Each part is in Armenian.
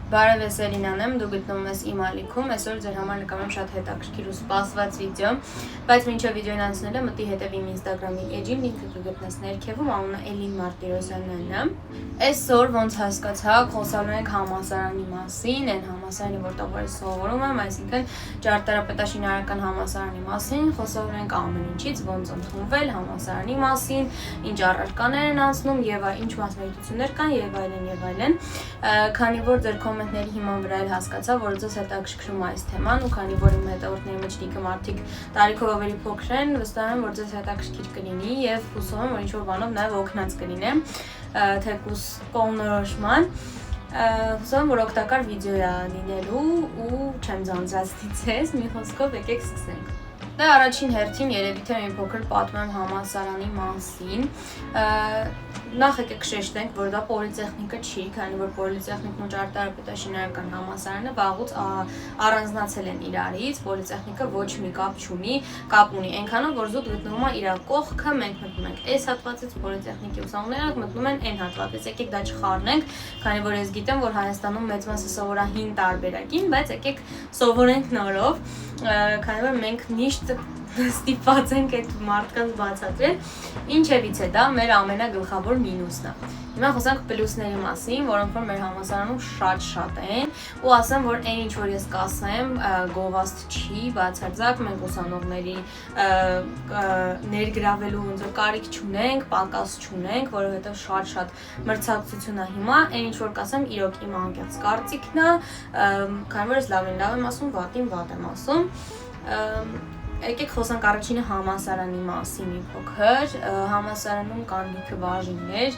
Բարև ես Էլինան եմ, դու գտնվում ես իմ ալիքում, այսօր ձեր համար նկարում շատ հետաքրքիր ու սպասված վիդեո, բայց մինչև վիդեոն անցնելը մտի հետևի իմ Instagram-ի էջին, լինքը կգտնես ներքևում, անունը Էլին Մարտիրոսյանն է։ Այսօր ոնց հասկացաք, խոսալու ենք համալսարանի մասին, այն համալսարանի, որտեղ որ սովորում եմ, այսինքն ճարտարապետաշինարարական համալսարանի մասին, խոսալու ենք ամեն ինչից, ոնց ընդունվել համալսարանի մասին, ինչ առարկաներ են անցնում եւ ինչ մասնագիտություններ կան եւ այլն, քանի որ ձեր կոմենտների հիման վրա էլ հասկացա, որ ձեզ հետաքրքրում է այս թեման ու քանի որ իմ հետևորդների մեջ լիքը մարդիկ տարիքով ավելի փոքր են, վստահ եմ, որ ձեզ հետաքրքիր կլինի եւ հուսով եմ, որ ինչ-որ բանով նաեւ օգնած կլինեմ, թեկուզ կողմնորոշման։ Հուսով եմ, որ օգտակար վիդեո է լինելու ու չեմ ձանձրացնի ձեզ, մի խոսքով եկեք սկսենք։ Դա առաջին հերթին երևի թե մի փոքր պատմեմ համալսարանի մասին։ Նախ եկեք շեշտենք, որ դա պոլիտեխնիկը չի, քանի որ պոլիտեխնիկն ու ճարտարապետաշինարարական համալսարանը վաղուց առանձնացել են իրարից, պոլիտեխնիկը ոչ մի կապ ունի, այնքանով որ զուտ գտնվում է իր կողքը, մենք մտնում ենք այս հատվածից, պոլիտեխնիկի ուսանողները մտնում են այն հատվածից, եկեք դա չխառնենք, քանի որ ես գիտեմ, որ Հայաստանում մեծ մասը սովորա հին տարբերակին, բայց եկեք սովորենք նորով, քանի որ մենք միշտ ստիպված ենք այդ մարդկանց բացատրել, ինչևից է դա մեր ամենագլխավոր մինուսն է։ Հիմա խոսանք պլյուսների մասին, որոնք որ մեր համալսարանում շատ են, ու ասեմ, որ այն ինչ որ ես կասեմ, գովաստ չի, բացարձակ մենք ուսանողների ներգրավելու ոնց որ կարիք չունենք, պակաս չունենք, որովհետև շատ մրցակցություն է հիմա, այն ինչ որ կասեմ, իրոք իմ անկեղծ կարծիքն է, քանի որ ես լավ եմ ասում, վատին վատ եմ ասում։ Եկեք խոսանք առաջինը համալսարանի մասին մի փոքր, համալսարանում կան լիքը բաժիններ,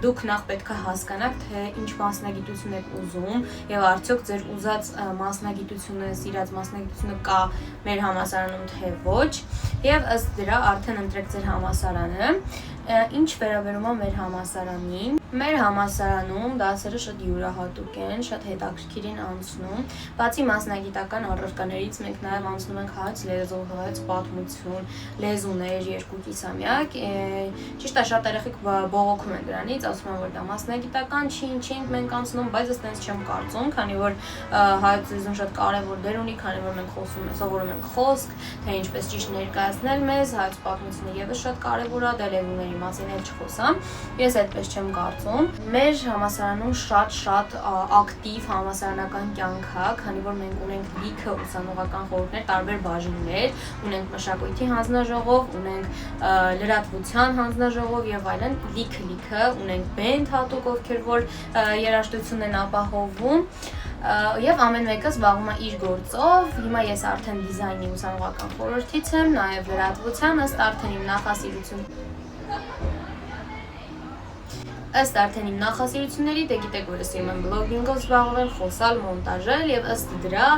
դուք նախ պետք է հասկանաք, թե ինչ մասնագիտություն եք ուզում եւ արդյոք ձեր ուզած մասնագիտությունը, սիրած մասնագիտությունը կա մեր համալսարանում թե ոչ, եւ ըստ դրա արդեն ընտրեք ձեր համալսարանը։ Ինչ վերաբերում է մեր համալսարանին, մեր համալսարանում դասերը շատ յուրահատուկ են, շատ հետաքրքիր են անցնում, բացի մասնագիտական առարկաներից մենք նաև անցնում ենք հայց լեզու, հայց պատմություն, լեզուներ 2 կիսամյակ, ճիշտ է շատ երեխեք բողոքում են դրանից, ասում են, որ դա մասնագիտական չի, ինչի ենք մենք անցնում, բայց ըստ այնպես չեմ կարծում, քանի որ հայց լեզուն շատ կարևոր դեր ունի, քանի որ մենք սովորում ենք խոսք, թե ինչպես ճիշտ ներկայացնել մեզ, հայց պատմությունը եւս շատ կարևոր է, դա լեզուների մասին էլ չխոսամ, ես այդպես չեմ կարծում։ Մեր համալսարանում շատ ակտիվ համալսարանական կյանք է, քանի որ մենք ունենք լիքը ուսանողական խորհուրդներ, տարբեր բաժիններ, ունենք մշակույթի հանձնաժողով, ունենք լրատվության հանձնաժողով եւ այլն, լիքը, ունենք բենդ հատուկ, ովքեր որ երաժշտություն են ապահովում, եւ ամեն մեկը զբաղվում է իր գործով։ Հիմա ես արդեն դիզայնի ուսանողական խորհրդից եմ, նաեւ լրատվության, ըստ արդեն իմ նախասիրությունների, դե գիտեք, որ ես իմեմ բլոգինգով զբաղվել, խոսալ, մոնտաժել եւ ըստ դրա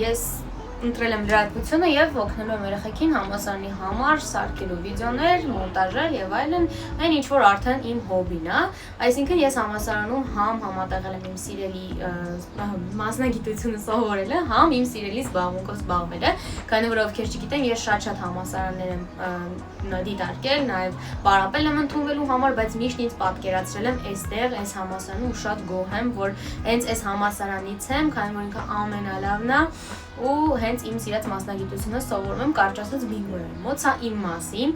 ես ընտրել եմ լրատվությունը եւ օգնելու եմ երեխեքին համալսարանի համար սարքելու վիդեոներ, մոնտաժել եւ այլն, այն ինչ որ արդեն իմ հոբին է, այսինքն ես համալսարանում համատեղել եմ իմ սիրելի մասնագիտությունը սովորելը, իմ սիրելի զբաղմունքով զբաղվելը, քանի որ ովքեր չգիտեն, ես շատ համալսարաններ եմ դիտարկել, նաեւ պարապել եմ ընդունվելու համար, բայց միշտ ինձ պատկերացրել եմ այստեղ, այս համալսարանում ու շատ գոհ եմ, որ հենց այս համալսարանից եմ, քանի որ ինքը ամենալավն է ու հենց իմ սիրած մասնագիտությունը սովորում եմ, կարճ ասած բինգոյում, մոտ սա իմ մասին։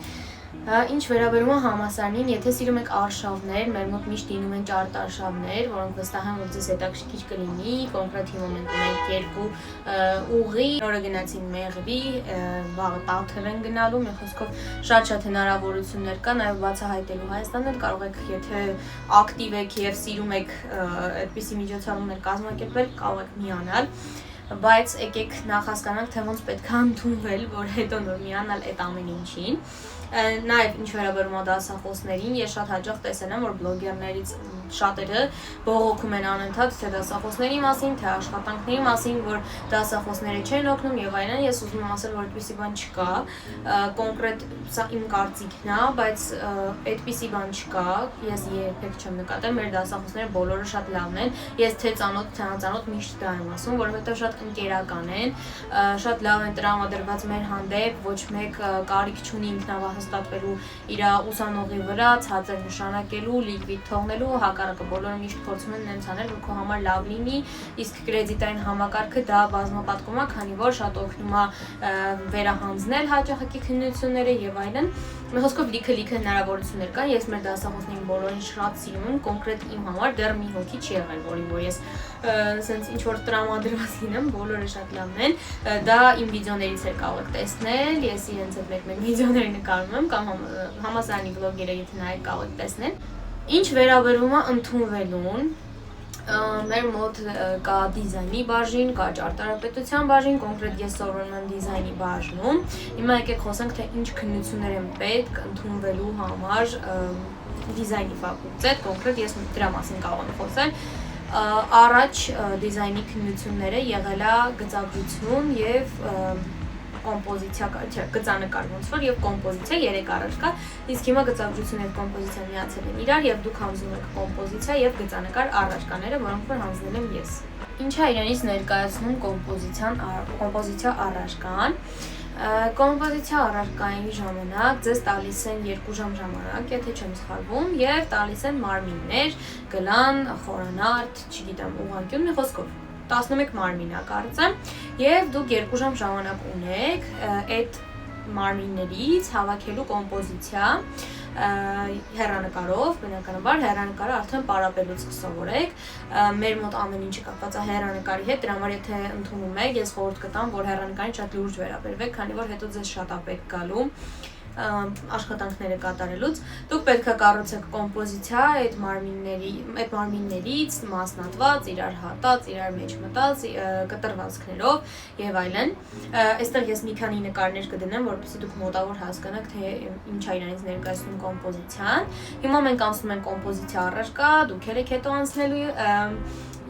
Ինչ վերաբերում է համալսարանին, եթե սիրում եք արշավներ, մեր մոտ միշտ լինում են ճարտարշավներ, որոնք վստահ եմ, որ ձեզ հետաքրքիր կլինի, կոնկրետ հիմա մենք ունենք 2 ուղի, նորը գնացին Մեղրի, վաղը Տաթև են գնալու, մի խոսքով շատ հնարավորություններ կա, նաև բացահայտելու Հայաստանը կարող եք, եթե ակտիվ եք եւ սիրում եք այդպիսի միջոցառումներ կազմակերպել, կարող եք միանալ, բայց եկեք նախ հասկանանք, թե ոնց պետք է ընդունվել, որ հետո նոր միանալ այդ ամեն ինչին։ Նաև ինչ վերաբերում է դասախոսներին, ես շատ հաճախ տեսել եմ, որ բլոգերներից շատերը բողոքում են անընդհատ թե դասախոսների մասին, թե աշխատանքների մասին, որ դասախոսները չեն օգնում եւ այլն, ես ուզում եմ ասել, որ այդպիսի բան չկա, կոնկրետ սա իմ կարծիքն է, բայց այդպիսի բան չկա, ես երբեք չեմ նկատել, մեր դասախոսները բոլորը շատ լավն են, ես թե ծանոթ, թե անծանոթ միշտ դա եմ ասում, որովհետեւ շատ ընկերական են, շատ լավ են տրամադրված մեր հանդեպ, ոչ մեկ կարիք չունի ինքնավստահվելու իր ուսանողի վրա, ցածր նշանակելու, լիկվիդ թողնելու, հակառակը բոլորը միշտ փորձում են նենց անել, որ քո համար լավ լինի, իսկ կրեդիտային համակարգը դա բազմապատկում է, քանի որ շատ օգնում է վերահանձնել հաճախակի քննությունները եւ այլն։ Մեր խոսքով լիքը հնարավորություններ կան, ես մեր դասախոսներին բոլորին շատ սիրում եմ, կոնկրետ իմ համար դեռ մի հոգի չի եղել, որ ես սենց ինչ-որ տրամադրված լինեմ, բոլորը շատ լավն են, դա իմ վիդեոներից էլ կարող եք տեսնել, ես իրենց հետ մեկ վիդեոներ նկարում եմ, կամ համալսարանի բլոգերը եթե նայեք կարող եք տեսնել։ Ինչ վերաբերում է ընդունվելուն, մեր մոտ կա դիզայնի բաժին, կա ճարտարապետության բաժին, կոնկրետ ես սովորում եմ դիզայնի բաժնում։ Հիմա եկեք խոսենք, թե ինչ քննություններ են պետք ընդունվելու համար դիզայնի ֆակուլտետ, կոնկրետ ես դրա մասին կարող եմ խոսել։ Առաջ դիզայնի քննությունները եղել է գծագրություն եւ կոմպոզիցիա, գծանկար ոնց որ եւ կոմպոզիցիա 3 առաջ կա, իսկ հիմա գծագրություն եւ կոմպոզիցիա միացել են իրար եւ դուք հանձնում եք կոմպոզիցիա եւ գծանկար առաջկաները, որոնք որ հանձնել եմ ես։ Ինչա իրանից ներկայացնում կոմպոզիցիա առաջկան։ Կոմպոզիցիա առարկայի ժամանակ ձեզ տալիս են 2 ժամ ժամանակ, եթե չեմ սխալվում, եւ տալիս են մարմիններ, գլան, խորանարդ, չգիտեմ, ուղղանկյուն, մի խոսքով 11 մարմին է կարծեմ, եւ դուք 2 ժամ ժամանակ ունեք այդ մարմիններից հավաքելու կոմպոզիցիա հեռանկարով, բնականաբար հեռանկարը արդեն պարապելուց կսովորեք, մեր մոտ ամեն ինչը կապված է հեռանկարի հետ, դրա համար եթե ընդունում եք, ես խորհուրդ կտամ, որ հեռանկարին շատ լուրջ վերաբերվեք, քանի որ հետո ձեզ շատ է պետք գալու աշխատանքները կատարելուց, դուք պետք է կառուցեք կոմպոզիցիա այդ մարմիններից մասնատված, իրար հատած, իրար մեջ մտած, կտրվածքներով եւ այլն։ Այստեղ ես մի քանի նկարներ կդնեմ, որպեսզի դուք մոտավոր հասկանաք, թե ինչ է իրանից ներկայացնում կոմպոզիցիան։ Հիմա մենք անցնում ենք կոմպոզիցիա առարկա, դուք եք հետո անցնելու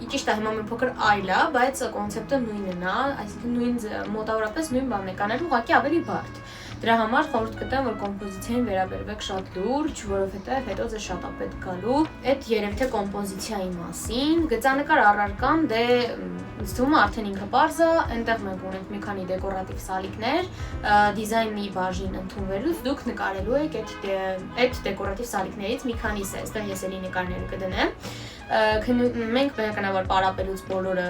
Ճիշտ է, հիմա մի փոքր այլ է, բայց կոնցեպտը նույնն է, այսինքն մոտավորապես նույն բանն է կանել, ուղղակի ավելի բարդ։ Դրա համար խորհուրդ կտամ, որ կոմպոզիցիային վերաբերվեք շատ լուրջ, որովհետև հետո ձեզ շատ է պետք գալու։ Այդ երևի թե կոմպոզիցիայի մասին, գծանկար առարկան դե ինձ թվում է արդեն ինքը պարզ է, այնտեղ մենք ունենք մի քանի դեկորատիվ սալիկներ, դիզայնի բաժին ընդունվելուց դուք նկարելու եք այդ դեկորատիվ սալիկներից մի քանիսը, այստեղ ես էլի նկարները կդնեմ։ Մենք բնականաբար պարապելուց բոլորը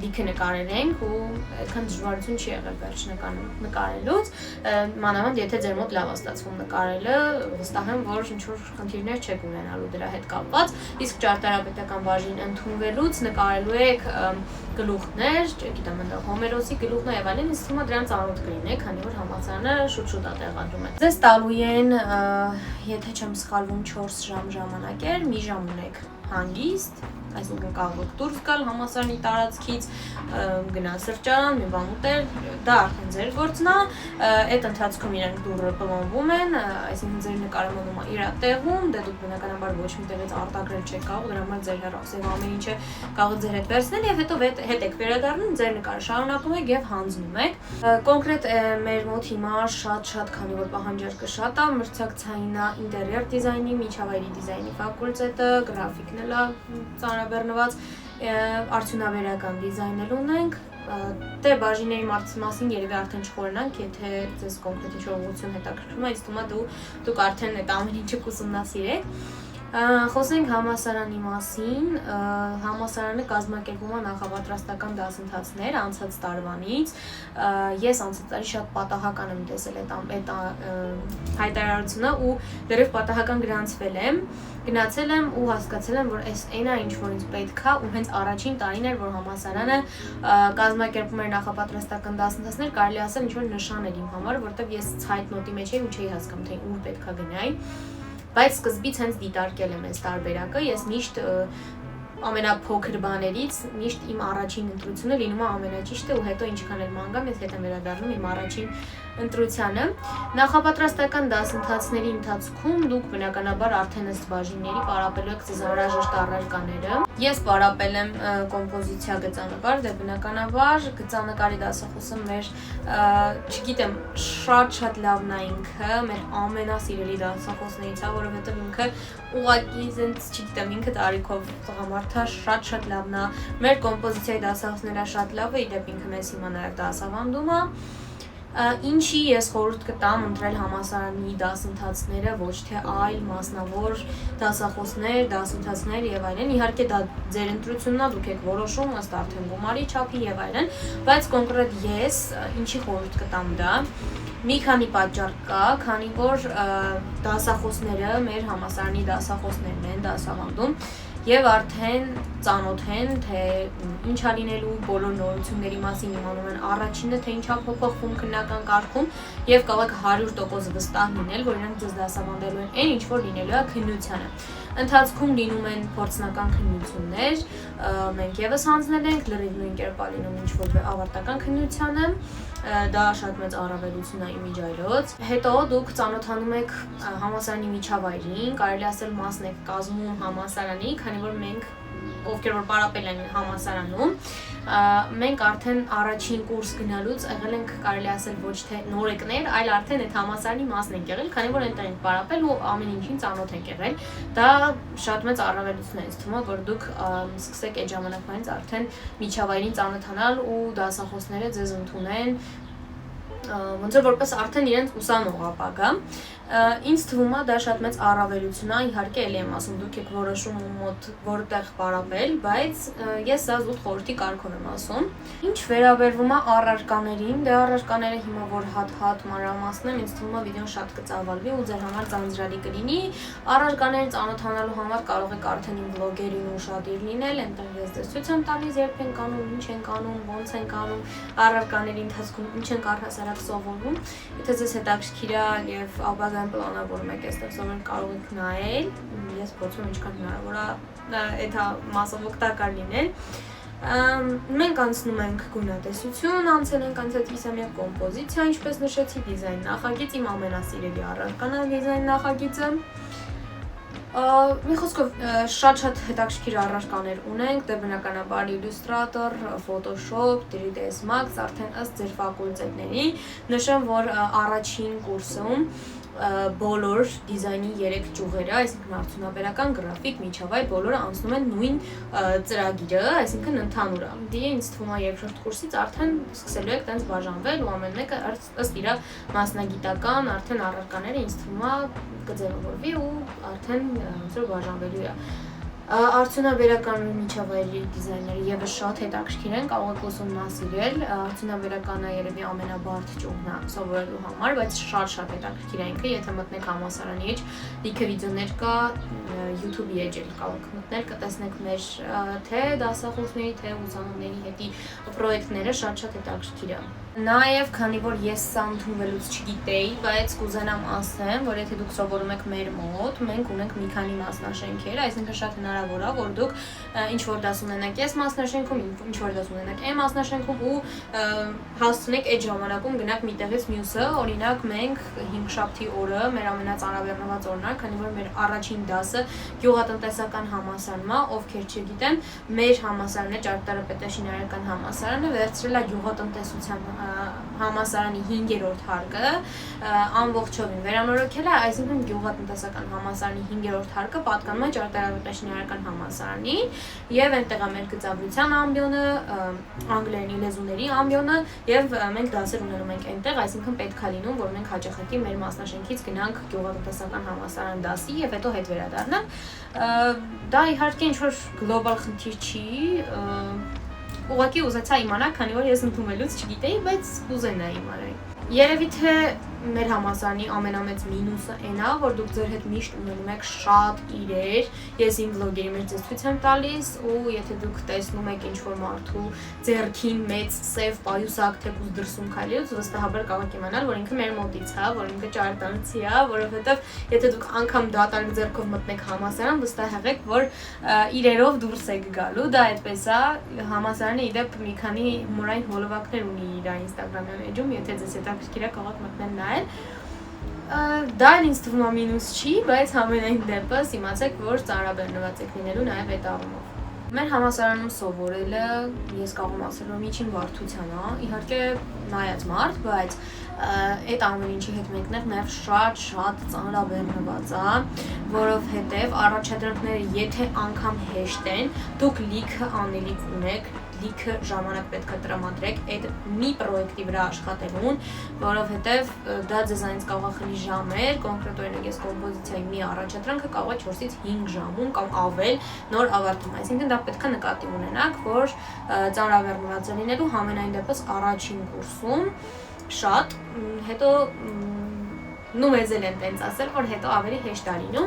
լիքը նկարել ենք ու այդքան դժվարություն չի եղել վերջնականում նկարելուց, մանավանդ եթե ձեր մոտ լավ է ստացվում նկարելը, վստահ եմ, որ ինչ-որ խնդիրներ չեք ունենալու դրա հետ կապված, իսկ ճարտարապետական բաժին ընդունվելուց նկարելու եք գլուխներ, չգիտեմ, այնտեղ Հոմերոսի գլուխն եւ այլն, ինձ թվում է դրանց առօտ կլինեք, քանի որ համալսարանը շուտ-շուտ է տեղադրում է։ Ձեզ տալու են, եթե չեմ սխալվում, 4 ժամ ժամանակ էր, մի ժամ ունեք հանգիստ, այսինքն կարող եք դուրս գալ համալսարանի տարածքից, գնալ սրճարան, մի բան ուտել, դա արդեն ձեր գործն է, այդ ընթացքում իրենք դուրը պլանվում են, այսինքն ձեր նկարը մնում է իր տեղում, դե դուք բնականաբար ոչ մի տեղից արտագրել չեք կարող, դրա համար ձեր հեռախոսով ամեն ինչը կարող ձեր հետ վերցնել եւ հետո հետ եք վերադառնում, ձեր նկարը շարունակում եք եւ հանձնում եք։ Կոնկրետ մեր մոտ հիմա շատ քանի որ պահանջարկը շատ է, մրցակցային է ինտերիեր դիզայնի, միջավայրի դիզայնի ֆակուլտետը, գրաֆիկն էլ է բեռնված, արդյունաբերական դիզայնել ունենք, դե բաժինների մասին երևի արդեն չխորնանք, եթե ձեզ կոնկրետ ինչ-որ ուղղություն հետաքրքրում է, ինձ թվում է դուք արդեն այդ ամեն ինչը կուսումնասիրեք։ Խոսենք համալսարանի մասին, համալսարանը կազմակերպում է նախապատրաստական դասընթացներ անցած տարվանից, ես անցած տարի շատ պատահական եմ տեսել այդ հայտարարությունը ու դեռև պատահական գնացել եմ ու հասկացել եմ, որ այն է ինչ որ ինձ պետք է ու հենց առաջին տարին էր, որ համալսարանը կազմակերպում էր նախապատրաստական դասընթացներ, կարելի ասել ինչ որ նշան էր իմ համար, որովհետև ես ցայտնոտի մեջ էի ու չէի հասկանում, թե ուր պետք է գնայի։ Բայց սկզբից հենց դիտարկել եմ այս տարբերակը, ես միշտ ամենափոքր բաներից միշտ իմ առաջին ընտրությունը լինում է ամենաճիշտը ու հետո ինչքան էլ ման գամ, ես հետ եմ վերադառնում իմ առաջին ընտրությանը։ Նախապատրաստական դասընթացների ընթացքում դուք բնականաբար արդեն ըստ բաժինների պարապելու եք ձեզ անհրաժեշտ առարկաները։ Ես պարապել եմ կոմպոզիցիա գծանկար, դե բնականաբար գծանկարի դասախոսը մեր, չգիտեմ, շատ լավն է ինքը, մեր ամենասիրելի դասախոսներից է, որովհետև ինքը ուղղակի ինձ, չգիտեմ, ինքը տարիքով տղամարդա շատ լավն է։ Մեր կոմպոզիցիայի դասախոսները շատ լավ է, իդեպ ինքը մեզ հիմա նաև դասավանդում է։ Ինչի ես խորհուրդ կտամ ընտրել համալսարանի դասընթացները, ոչ թե այլ մասնավոր դասախոսներ, դասընթացներ եւ այլն։ Իհարկե դա ձեր ընտրությունն է, դուք եք որոշում ըստ արդեն գումարի չափի եւ այլն, բայց կոնկրետ ես ինչի խորհուրդ կտամ դա։ Մի քանի պատճառ կա, քանի որ դասախոսները մեր համալսարանի դասախոսներն են դասավանդում եւ արդեն ծանոթ են, թե ինչա լինելու, բոլոր նորությունների մասին իմանում են առաջինը, թե ինչա փոփոխվում քննական կարգում եւ կարող եք 100% վստահ լինել, որ իրենք ձեզ դասավանդելու են այն ինչ որ լինելու է քննությանը։ Ընթացքում լինում են փորձնական քննություններ, մենք եւս հանձնել ենք լրիվ նույն կերպ լինում ինչ որ ավարտական քննությանը, դա շատ մեծ առավելություն է իմիջայլոց։ Հետո դուք ծանոթանում եք համալսարանի միջավայրին, կարելի ասել մասն եք կազմում համալսարանի, քանի որ մենք ովքեր որ պարապել են համալսարանում, մենք արդեն առաջին կուրս գնալուց եղել ենք կարելի ասել ոչ թե նորեկներ, այլ արդեն այդ համալսարանի մասն ենք եղել, քանի որ այնտեղ ենք պարապել ու ամեն ինչին ծանոթ ենք եղել։ Դա շատ մեծ առավելություն է ինձ թվում է, որ դուք սկսեք այդ ժամանակվանից արդեն միջավայրին ծանոթանալ ու դասախոսները ձեզ ընդունեն ոնց որ որպես արդեն իրենց ուսանող ապագա։ Ինձ թվում է դա շատ մեծ առավելություն է, իհարկե էլի եմ ասում, դուք եք որոշում մոտ որտեղ պարապել, բայց ես սա զուտ խորհրդի կարգով եմ ասում։ Ինչ վերաբերվում է առարկաներին, դե առարկաները հիմա որ հատ մանրամասնեմ, ինձ թվում է վիդեոն շատ կծավալվի ու ձեր համար ձանձրալի կլինի։ Առարկաներին ծանոթանալու համար կարող եք արդեն իմ բլոգերին ուշադիր լինել, այնտեղ ես դες ցույց եմ տալիս երբ ենք անում, ինչ ենք անում, ոնց ենք անում, առարկաների ընթացքում ինչ ենք առհասարակ սովորում։ Եթե ձեզ հետաքրքիր է եւ ապագան պլանավորում եք այստեղ սովորել, կարող եք նայել, ես փորձում եմ ինչքան հնարավոր է այդ մասով օգտակար լինել։ Մենք անցնում ենք գունատեսություն, անցել ենք անցածիսամյա կոմպոզիցիա, ինչպես նշեցի, դիզայն նախագիծ, իմ ամենասիրելի առարկան է դիզայն նախագիծը։ Մի խոսքով շատ հետաքրքիր առարկաներ ունենք, դե բնականաբար Illustrator, Photoshop, 3ds Max, արդեն ըստ ձեր ֆակուլտետների։ Նշեմ, որ առաջին կուրսում բոլոր դիզայնի 3 ճյուղերը, այսինքն արդյունաբերական, գրաֆիկ, միջավայր, բոլորը անցնում են նույն ծրագիրը, այսինքն ընդհանուր է։ Դե ինձ թվում է երկրորդ կուրսից արդեն սկսելու եք տենց բաժանվել ու ամեն մեկը ըստ իր մասնագիտական արդեն առարկաները ինձ թվում է կձևավորվի ու արդեն ոնց որ բաժանվելու է։ Արդյունաբերական միջավայրի դիզայները եւս շատ հետաքրքիր են, կարող եք ուսումնասիրել, արդյունաբերականը երևի ամենաբարդ ճյուղն է սովորելու համար, բայց շատ հետաքրքիր է ինքը, եթե մտնեք համալսարանի էջ, լիքը վիդեոներ կա, YouTube-ի էջ էլ կարող եք մտնել, կտեսնեք մեր թե դասախոսների, թե ուսանողների հետի պրոյեկտները, շատ հետաքրքիր է։ Նաև, քանի որ ես սա ընդունվելուց չգիտեի, բայց կուզենամ ասեմ, որ եթե դուք սովորում եք մեր մոտ, մենք ունենք մի քանի մասնաշենքեր, այսինքն շատ հնարավոր է, որ դուք ինչ որ դաս ունենաք այս մասնաշենքում, ինչ որ դաս ունենաք այն մասնաշենքում ու հասցնեք այդ ժամանակում գնաք միտեղից մյուսը, օրինակ մենք հինգշաբթի օրը մեր ամենածանրաբեռնված օրն է, քանի որ մեր առաջին դասը գյուղատնտեսական համալսարանում է, ովքեր չգիտեն, մեր համալսարանը Ճարտարապետի Պետաշինարարական համալսարանը վերցրել է գյուղատնտեսության համալսարանի 5-րդ հարկը ամբողջովին վերանորոգել է, այսինքն գյուղատնտեսական համալսարանի 5-րդ հարկը պատկանում է Ճարտարապետաշինարարական համալսարանին եւ այնտեղ է մեր գծագրության ամբիոնը, անգլերենի լեզուների ամբիոնը եւ մենք դասեր ունենում ենք այնտեղ, այսինքն պետք է լինում, որ մենք հաճախակի մեր մասնաշենքից գնանք գյուղատնտեսական համալսարան դասի եւ հետո հետ վերադառնանք։ Դա իհարկե ինչ որ գլոբալ խնդիր չի, ուղղակի ուզեցա իմանալ, քանի որ ես ընդունվելուց չգիտեի, բայց կուզենայի իմանալ։ Երևի թե մեր համալսարանի ամենամեծ մինուսը այն է, որ դուք ձեր հետ միշտ ունենում եք շատ իրեր, ես իմ վլոգերի մեջ ձեզ ցույց եմ տալիս ու եթե դուք տեսնում եք ինչ-որ մարդու ձեռքին մեծ սև պայուսակ թեկուզ դրսում քայլելուց, վստահաբար կարող եք իմանալ, որ ինքը մեր մոտից է, որ ինքը ճարտարցի է, որովհետև եթե դուք անգամ դատարկ ձեռքով մտնեք համալսարան, վստահ եղեք, որ իրերով դուրս եք գալու, դա այդպես է, համալսարանը իդեպ մի քանի հումորային հոլովակներ ունի իր Instagram-յան էջում, եթե ձեզ հետաքրքիր է կարող եք մտնել նայել։ Դա ինձ թվում է մինուս չի, բայց համենայն դեպս իմացեք, որ ծանրաբեռնված եք լինելու նաև այդ առումով։ Մեր համալսարանում սովորելը ես կարող եմ ասել, որ միջին բարդության է, իհարկե նայած մարդ, բայց այդ ամեն ինչի հետ մեկտեղ նաև շատ ծանրաբեռնված է, որովհետև առաջադրանքները եթե անգամ հեշտ են, դուք լիքը անելիք ունեք, լիքը ժամանակ պետք է տրամադրեք այդ մի պրոյեկտի վրա աշխատելուն, որովհետև դա ձեզանից կարող է խլի ժամեր, կոնկրետ օրինակ ես կոմպոզիցիայի մի առաջադրանքը կարող է 4-ից 5 ժամում կամ ավել նոր ավարտում, այսինքն դա պետք է նկատի ունենաք, որ ծանրաբեռնված է լինելու համենայն դեպս առաջին կուրսում շատ, հետո մեզ էլ են տենց ասել, որ հետո ավելի հեշտ է լինում,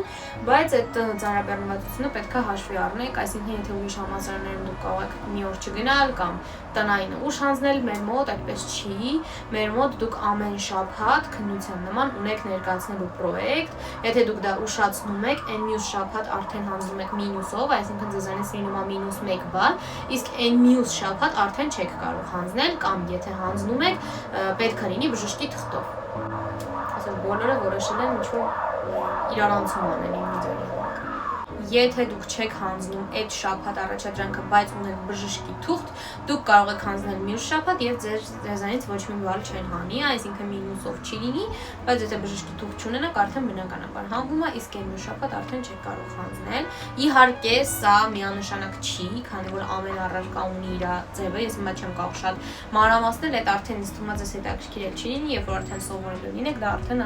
բայց այդ ծանրաբեռնվածությունը պետք է հաշվի առնեք, այսինքն եթե ուրիշ համալսարաններում դուք կարող եք մի օր չգնալ կամ տնային ուշ հանձնել, մեր մոտ այդպես չի, մեր մոտ դուք ամեն շաբաթ քննության նման ունեք ներկայացնելու պրոյեկտ, եթե դուք դա ուշացնում եք, այն մյուս շաբաթ արդեն հանձնում եք մինուսով, այսինքն ձեզանից լինում է -1 բալ, իսկ այն մյուս շաբաթ արդեն չեք կարող հանձնել կամ եթե հանձնում եք, պետք է լինի բժշկի թղթով։ Բոլորը որոշել են ինչ-որ իրարանցում անել իմ վիդեոյի համար։ Եթե դուք չեք հանձնում այդ շաբաթ առաջադրանքը, բայց ունեք բժշկի թուղթ, դուք կարող եք հանձնել մյուս շաբաթ եւ ձեզանից ոչ մի բալ չեն հանի, այսինքն մինուսով չի լինի, բայց եթե բժշկի թուղթ չունենաք, արդեն բնականաբար հանվում է, իսկ այն մյուս շաբաթ արդեն չեք կարող հանձնել։ Իհարկե, սա միանշանակ չի, քանի որ ամեն առարկա ունի իր ձևը, ես հիմա չեմ կարող շատ մանրամասնել, այդ արդեն ինձ թվում է ձեզ հետաքրքիր էլ չի լինի, երբ որ արդեն սովորելու լինեք, դա արդեն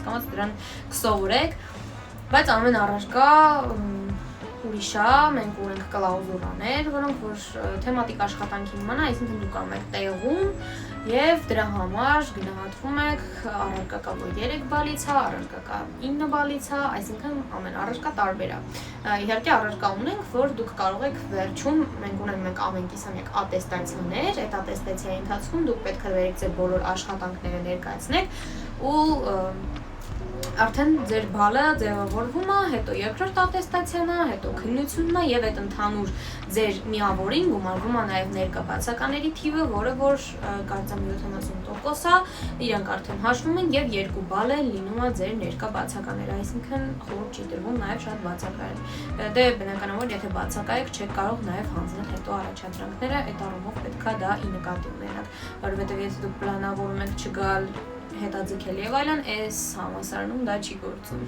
կամաց դրան կսովորեք, բայց ամեն առարկա ուրիշ է, մենք ունենք կլաուզուրաներ, որոնք որ թեմատիկ աշխատանքի նման է, այսինքն դուք անում եք տեղում եւ դրա համար գնահատվում եք, առարկա կա որ 3 բալից է, առարկա կա 9 բալից է, այսինքն ամեն առարկա տարբեր է։ Իհարկե առարկա ունենք, որ դուք կարող եք վերջում, մենք ունենք ամեն կիսամյակ ատեստացիաներ, այդ ատեստացիայի ընթացքում դուք պետք է վերեք ձեր բոլոր աշխատանքները ներկայացնեք ու արդեն ձեր բալը ձևավորվում է, հետո երկրորդ ատեստացիան է, հետո քննությունն է եւ այդ ընդհանուր ձեր միավորին գումարվում է նաեւ ներկա բացակաների թիվը, որը որ կարծեմ 70% է, իրանք արդեն հաշվում են եւ 2 բալը լինում է ձեր ներկա բացակաները, այսինքն խորհուրդ չի տրվում նաեւ շատ բացակայել։ Դե բնականաբար եթե բացակայ եք, չեք կարող նաեւ հանձնել հետո առաջադրանքները, այդ առումով պետքա դա ի նկատի ունենաք, որովհետեւ եթե դուք պլանավորում եք չգալ հետաձգել եւ այլն, այս համալսարանում դա չի գործում։